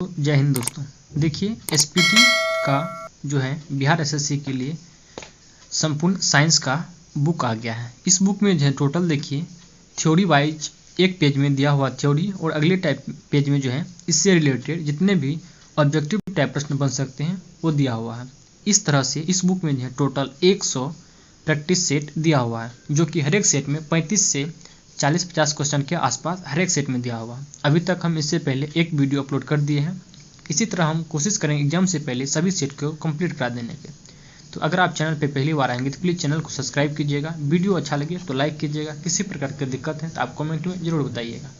तो जय हिंद दोस्तों। देखिए एसपीटी का जो है बिहार एसएससी के लिए संपूर्ण साइंस का बुक आ गया है। इस बुक में जो है टोटल देखिए थ्योरी वाइज एक पेज में दिया हुआ थ्योरी और अगले टाइप पेज में जो है इससे रिलेटेड जितने भी ऑब्जेक्टिव टाइप प्रश्न बन सकते हैं वो दिया हुआ है। इस तरह से इस बुक में जो है टोटल 100 प्रैक्टिस सेट दिया हुआ है, जो कि हर एक सेट में 35 से 40-50 क्वेश्चन के आसपास हर एक सेट में दिया हुआ। अभी तक हम इससे पहले एक वीडियो अपलोड कर दिए हैं। इसी तरह हम कोशिश करेंगे एग्जाम से पहले सभी सेट को कंप्लीट करा देने के। तो अगर आप चैनल पे पहली बार आएंगे तो प्लीज़ चैनल को सब्सक्राइब कीजिएगा, वीडियो अच्छा लगे तो लाइक कीजिएगा, किसी प्रकार की दिक्कत है तो आप कमेंट में जरूर बताइएगा।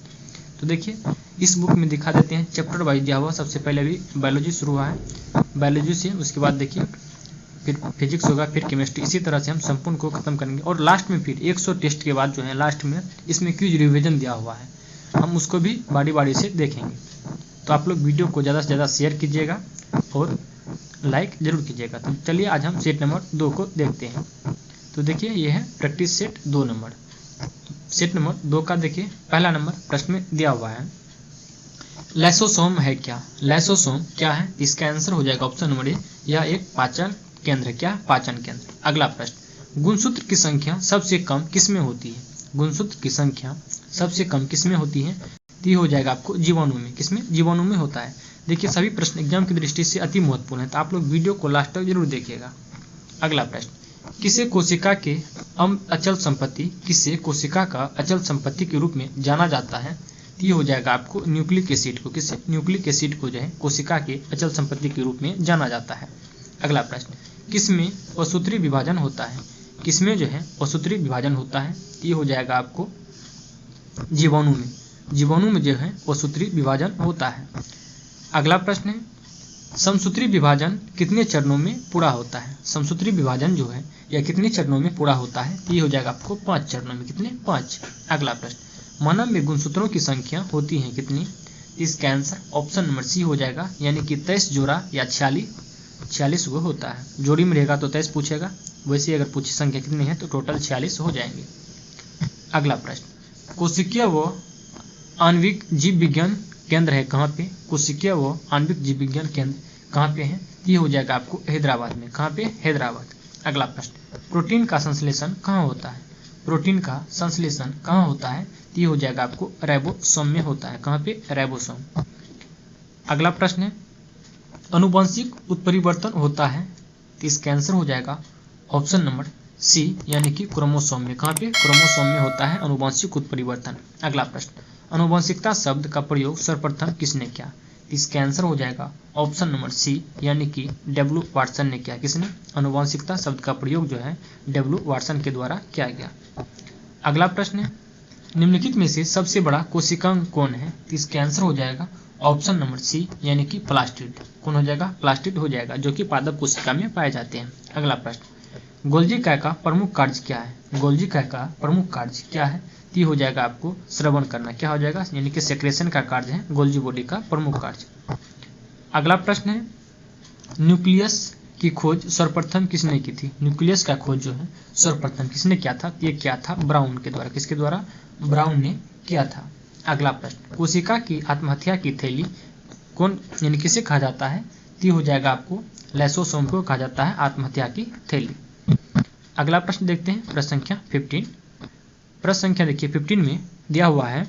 तो देखिए इस बुक में दिखा देते हैं चैप्टर वाइज दिया हुआ। सबसे पहले अभी बायोलॉजी शुरू हुआ है, बायोलॉजी से उसके बाद देखिए फिर फिजिक्स होगा, फिर केमिस्ट्री। इसी तरह से हम संपूर्ण को खत्म करेंगे और लास्ट में फिर 100 टेस्ट के बाद जो है लास्ट में इसमें क्विज रिवीजन दिया हुआ है, हम उसको भी बारी बारी से देखेंगे। तो आप लोग वीडियो को ज़्यादा से ज़्यादा शेयर कीजिएगा और लाइक जरूर कीजिएगा। तो चलिए आज हम सेट नंबर 2 को देखते हैं। तो देखिए ये है practice set 2 number. Set number 2 का देखिए पहला नंबर प्रश्न में दिया हुआ है, लाइसोसोम है क्या? लाइसोसोम क्या है? इसका आंसर हो जाएगा ऑप्शन नंबर ए, यह एक पाचन केंद्र। क्या? पाचन केंद्र। अगला प्रश्न, गुणसूत्र की संख्या सबसे कम किसमें होती है? गुणसूत्र की संख्या सबसे कम किसमें होती है? ये हो जाएगा आपको जीवाणु में। किसमें? जीवाणु में होता है। देखिए सभी प्रश्न एग्जाम की दृष्टि से अति महत्वपूर्ण है, तो आप लोग वीडियो को लास्ट तक जरूर देखिएगा। अगला प्रश्न, किसे कोशिका के अचल संपत्ति, किसे कोशिका का अचल संपत्ति के रूप में जाना जाता है? ये हो जाएगा आपको न्यूक्लिक एसिड को। किसे? न्यूक्लिक एसिड को जो है कोशिका के अचल संपत्ति के रूप में जाना जाता है। अगला प्रश्न, किसमें वसूत्री विभाजन होता है? किसमें जो है वसूत्री विभाजन होता है? ये हो जाएगा आपको जीवाणु में। जीवाणु में जो है वसूत्री विभाजन होता है। अगला प्रश्न है, समसूत्री विभाजन कितने चरणों में पूरा होता है? समसूत्री विभाजन जो है यह कितने चरणों में पूरा होता है? ये हो जाएगा आपको 5 चरणों में। कितने? 5। अगला प्रश्न, मानव में गुणसूत्रों की संख्या होती है कितनी? इसका आंसर ऑप्शन नंबर सी हो जाएगा, यानी कि 23 जोड़ा या 46 वो होता है। जोड़ी में रहेगा तो 23 पूछेगा, वैसे अगर पूछे संख्या कितनी है तो टोटल 46 हो जाएंगे। अगला प्रश्न, कोशिकीय व आणविक जीव विज्ञान केंद्र है कहाँ पे? कोशिकीय व आणविक जीव विज्ञान केंद्र कहाँ पे है? ये हो जाएगा आपको हैदराबाद में। कहाँ पे? हैदराबाद। अगला प्रश्न, प्रोटीन का संश्लेषण कहाँ होता है? प्रोटीन का संश्लेषण कहाँ होता है? ये हो जाएगा आपको राइबोसोम में होता है। कहाँ पे? राइबोसोम। अगला प्रश्न है, अनुवांशिक उत्परिवर्तन होता है, तो इसका आंसर हो जाएगा ऑप्शन नंबर सी, यानी कि क्रोमोसोम में। कहाँ पे? क्रोमोसोम में होता है अनुवांशिक उत्परिवर्तन। अगला प्रश्न, अनुवांशिकता शब्द का प्रयोग सर्वप्रथम किसने किया? इसका आंसर हो जाएगा ऑप्शन नंबर सी, यानी कि डब्ल्यू वाटसन ने किया। किसने? अनुवांशिकता शब्द का प्रयोग जो है डब्ल्यू वाटसन के द्वारा किया गया। अगला प्रश्न है, निम्नलिखित में से सबसे बड़ा कोशिकांग कौन है? इसका आंसर हो जाएगा ऑप्शन नंबर सी, यानी कि प्लास्टिड। कौन हो जाएगा? प्लास्टिड हो जाएगा, जो कि पादप कोशिका में पाए जाते हैं। अगला प्रश्न, गोल्जी काय का प्रमुख कार्य क्या है? गोल्जी काय का प्रमुख कार्य क्या है? ये हो जाएगा आपको श्रवण करना। क्या हो जाएगा? यानी कि सेक्रेशन का कार्य है गोल्जी बॉडी का प्रमुख कार्य। अगला प्रश्न है, न्यूक्लियस की खोज सर्वप्रथम किसने की थी? न्यूक्लियस का खोज जो है सर्वप्रथम किसने किया था? ये क्या था? ब्राउन के द्वारा। किसके द्वारा? ब्राउन ने किया था। अगला प्रश्न, कोशिका की आत्महत्या की थैली कौन, यानी किसे कहा जाता है? ये हो जाएगा आपको लाइसोसोम को कहा जाता है आत्महत्या की थैली। अगला प्रश्न देखते हैं, प्रश्न संख्या 15। प्रश्न संख्या देखिए 15 में दिया हुआ है,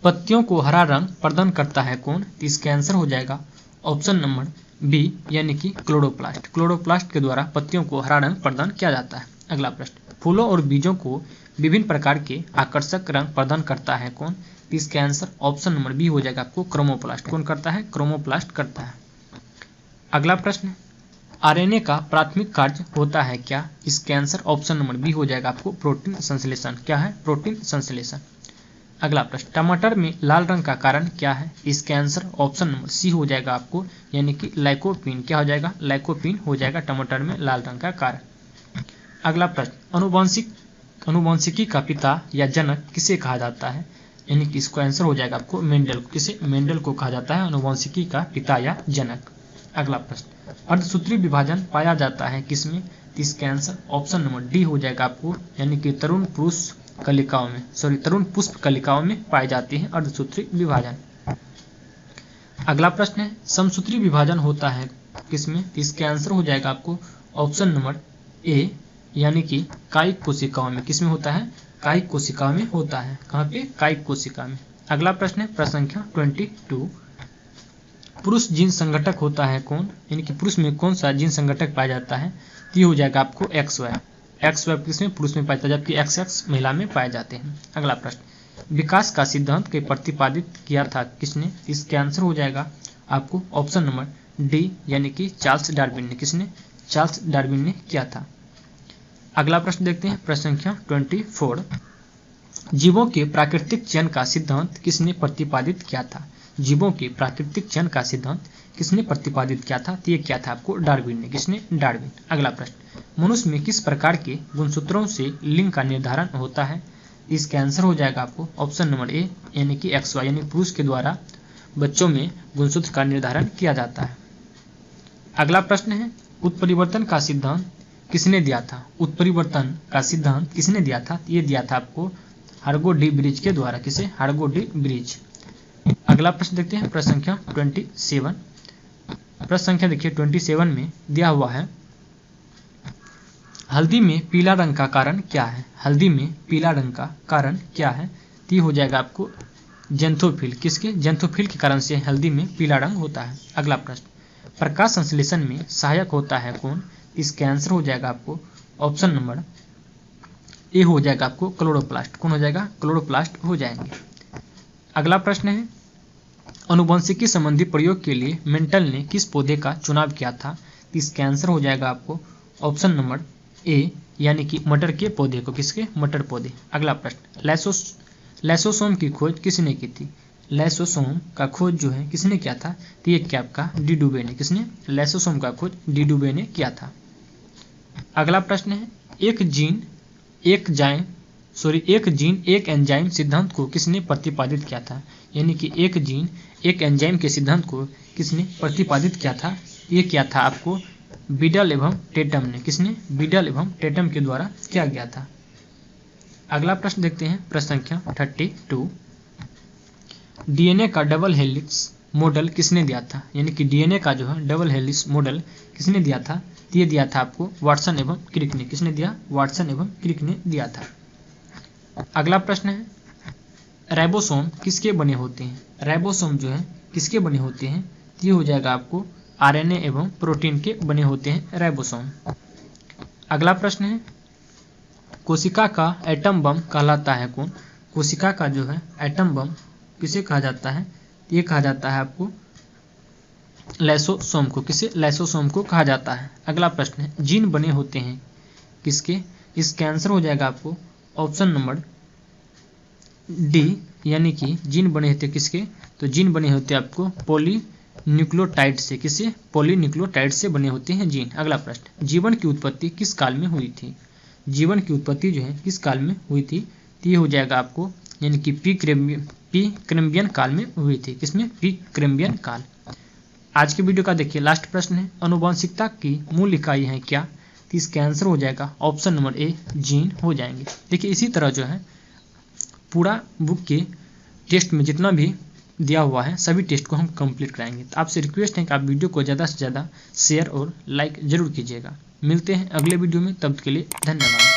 पत्तियों को हरा रंग प्रदान करता है कौन? इसका आंसर हो जाएगा ऑप्शन नंबर बी, यानी कि क्लोरोप्लास्ट। क्लोरोप्लास्ट के द्वारा पत्तियों को हरा रंग प्रदान किया जाता है। अगला प्रश्न, फूलों और बीजों को विभिन्न प्रकार के आकर्षक रंग प्रदान करता है कौन? इसका आंसर ऑप्शन नंबर बी हो जाएगा आपको क्रोमोप्लास्ट। कौन करता है? क्रोमोप्लास्ट करता है। अगला प्रश्न, आरएनए का प्राथमिक कार्य होता है क्या? इसका आंसर ऑप्शन नंबर बी हो जाएगा आपको प्रोटीन संश्लेषण। क्या है? प्रोटीन संश्लेषण। अगला प्रश्न, टमाटर में लाल रंग का कारण क्या है? इसका आंसर ऑप्शन नंबर सी हो जाएगा आपको, यानी कि लाइकोपीन। क्या हो जाएगा? लाइकोपीन हो जाएगा टमाटर में लाल रंग का कारण। अगला प्रश्न, अनुवांशिकी का पिता या जनक किसे कहा जाता है? यानी कि इसका आंसर हो जाएगा आपको मेंडल को। किसे? मेंडल को कहा जाता है अनुवांशिकी का पिता या जनक। अगला प्रश्न, अर्धसूत्री विभाजन पाया जाता है किसमें? इसका आंसर ऑप्शन नंबर डी हो जाएगा आपको, यानी कि तरुण पुष्प कलिकाओं में पाई जाती है अर्धसूत्री विभाजन। अगला प्रश्न है समसूत्री विभाजन होता है किसमें? इसके आंसर हो जाएगा आपको ऑप्शन नंबर ए यानी कि कायिक कोशिकाओं में। किसमें होता है? कायिक कोशिकाओं में होता है। कहाँ पे? कायिक कोशिका में। अगला प्रश्न है प्रश्न संख्या 22, पुरुष जीन संघटक होता है कौन? यानी कि पुरुष में कौन सा जीन संघटक पाया जाता है? ये हो जाएगा आपको XY। XY किसमें? पुरुष में पाया जाता है, जबकि XX महिला में पाए जाते हैं। अगला प्रश्न विकास का सिद्धांत के प्रतिपादित किया था किसने? इसके आंसर हो जाएगा आपको ऑप्शन नंबर डी यानी कि चार्ल्स डार्विन ने। किसने? चार्ल्स डार्विन ने किया था। अगला प्रश्न देखते हैं प्रश्न संख्या 24, जीवों के प्राकृतिक चयन का सिद्धांत किसने प्रतिपादित किया था? जीवों के प्राकृतिक चयन का सिद्धांत किसने प्रतिपादित किया था? तो ये क्या था आपको? डार्विन ने। किसने? डार्विन। अगला प्रश्न मनुष्य में किस प्रकार के गुणसूत्रों से लिंग का निर्धारण होता है? इसका आंसर हो जाएगा आपको ऑप्शन नंबर ए यानी कि XY यानी पुरुष के द्वारा बच्चों में गुणसूत्र का निर्धारण किया जाता है। अगला प्रश्न है उत्परिवर्तन का सिद्धांत किसने दिया था? उत्परिवर्तन का सिद्धांत किसने दिया था? ये दिया था आपको हार्गो डी ब्रिज के द्वारा। किसे? हार्गो डी ब्रिज। अगला प्रश्न देखते हैं प्रश्न संख्या 27। प्रश्न संख्या देखिए 27 में दिया हुआ है हल्दी में पीला रंग का कारण क्या है? हल्दी में पीला रंग का कारण क्या है? तो ये हो जाएगा आपको जेंथोफिल। किसके? जेंथोफिल के कारण से हल्दी में पीला रंग होता है। अगला प्रश्न प्रकाश संश्लेषण में सहायक होता है कौन? इसका आंसर हो जाएगा आपको ऑप्शन नंबर ए हो जाएगा आपको क्लोरोप्लास्ट। कौन हो जाएगा? क्लोरोप्लास्ट हो जाएंगे। अगला प्रश्न है अनुवंशिकी संबंधी प्रयोग के लिए मेंटल ने किस पौधे का चुनाव किया था? इसका आंसर हो जाएगा आपको ऑप्शन नंबर ए यानी कि मटर के पौधे को। किसके? मटर पौधे। अगला प्रश्न लैसोसोम की खोज किसने की थी? लैसोसोम का खोज जो है किसने किया था? तो ये क्या आपका डी डुबे ने। किसने? लैसोसोम का खोज डी डुबे ने किया था। अगला प्रश्न है एक जीन एक एंजाइम सिद्धांत को किसने प्रतिपादित किया था? यानी कि एक जीन एक एंजाइम के सिद्धांत को किसने प्रतिपादित किया था? ये क्या था आपको बीडल एवं टेटम ने। किसने? बीडल एवं टेटम के द्वारा किया गया था। अगला प्रश्न देखते हैं प्रश्न संख्या 32, डीएनए का डबल हेलिक्स मॉडल किसने दिया था? यानी कि डीएनए का जो है डबल हेलिक्स मॉडल किसने दिया था? ये दिया था आपको वाटसन एवं क्रिक ने। किसने दिया? वाटसन एवं क्रिक ने दिया था। अगला प्रश्न है राइबोसोम किसके बने होते हैं? राइबोसोम जो है किसके बने होते हैं? ये हो जाएगा आपको आरएनए एवं प्रोटीन के बने होते हैं राइबोसोम। अगला प्रश्न है कोशिका का एटम बम कहलाता है कौन? कोशिका का जो है एटम बम किसे कहा जाता है? ये कहा जाता है आपको लाइसोसोम को। किसे? लाइसोसोम को कहा जाता है। अगला प्रश्न है जीन बने होते हैं किसके? इसका आंसर हो जाएगा आपको ऑप्शन नंबर डी यानी कि जीन बने होते किसके? तो जीन बने होते आपको पॉलीन्यूक्लियोटाइड से। किसे? पॉलीन्यूक्लियोटाइड से बने होते हैं जीन। अगला प्रश्न जीवन की उत्पत्ति किस काल में हुई थी? जीवन की उत्पत्ति जो है किस काल में हुई थी? तो ये हो जाएगा आपको यानी कि पी क्रेम्बियन काल में हुई थी। किसमें? पी क्रेम्बियन काल। आज के वीडियो का देखिए लास्ट प्रश्न है आनुवंशिकता की मूल इकाई है क्या? तो इसका आंसर हो जाएगा ऑप्शन नंबर ए जीन हो जाएंगे। देखिए इसी तरह जो है पूरा बुक के टेस्ट में जितना भी दिया हुआ है सभी टेस्ट को हम कंप्लीट कराएंगे। तो आपसे रिक्वेस्ट है कि आप वीडियो को ज़्यादा से ज़्यादा शेयर और लाइक जरूर कीजिएगा। मिलते हैं अगले वीडियो में, तब तक के लिए धन्यवाद।